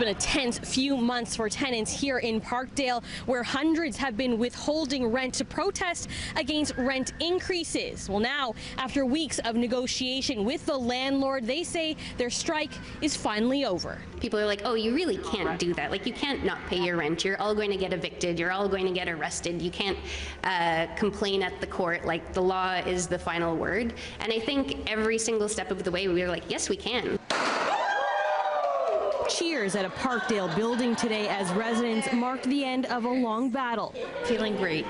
Been a tense few months for tenants here in Parkdale, where hundreds have been withholding rent to protest against rent increases. Well, now, after weeks of negotiation with the landlord, they say their strike is finally over. People are like, oh, you really can't do that. Like, you can't not pay your rent. You're all going to get evicted. You're all going to get arrested. You can't complain at the court. Like, the law is the final word. And I think every single step of the way, we were like, yes, we can. Cheers at a Parkdale building today as residents marked the end of a long battle. Feeling great,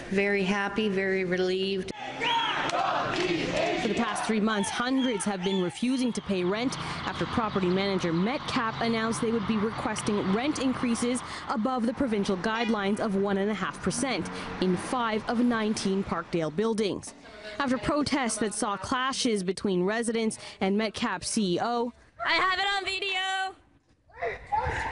very happy, very relieved. For the past 3 months, hundreds have been refusing to pay rent after property manager Metcalf announced they would be requesting rent increases above the provincial guidelines of 1.5% in 5 of 19 Parkdale buildings. After protests that saw clashes between residents and Metcalf's CEO, I have it on video.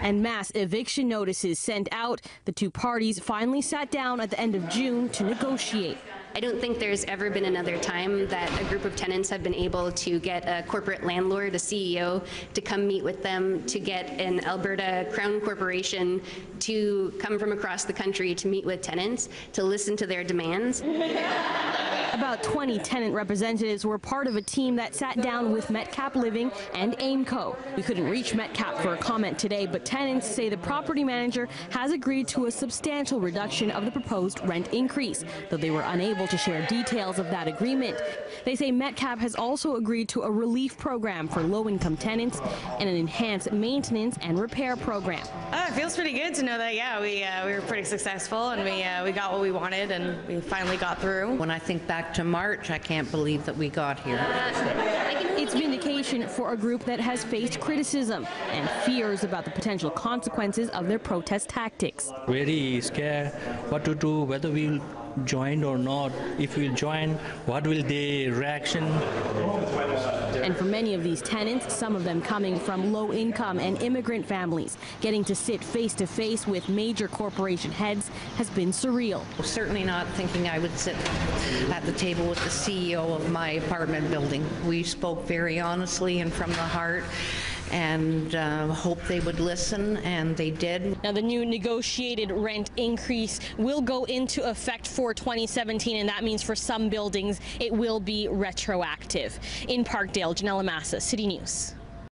And mass eviction notices sent out, the two parties finally sat down at the end of June to negotiate. I don't think there's ever been another time that a group of tenants have been able to get a corporate landlord, a CEO, to come meet with them, to get an Alberta Crown Corporation to come from across the country to meet with tenants, to listen to their demands. About 20 tenant representatives were part of a team that sat down with Metcalf Living and Aimco. We couldn't reach Metcalf for a comment today, but tenants say the property manager has agreed to a substantial reduction of the proposed rent increase, though they were unable to share details of that agreement. They say Metcalf has also agreed to a relief program for low-income tenants and an enhanced maintenance and repair program. It feels pretty good to know that, yeah, we were pretty successful and we got what we wanted and we finally got through. When I think back to March, I can't believe that we got here. It's vindication for a group that has faced criticism and fears about the potential consequences of their protest tactics. Very scared what to do, whether we'll join or not. If we join, what will their reaction? And for many of these tenants, some of them coming from low-income and immigrant families, getting to sit face-to-face with major corporation heads has been surreal. Certainly not thinking I would sit at the table with the CEO of my apartment building. We spoke very honestly and from the heart, and hoped they would listen, and they did. Now, the new negotiated rent increase will go into effect for 2017, and that means for some buildings it will be retroactive. In Parkdale, Ginella Massa, City News.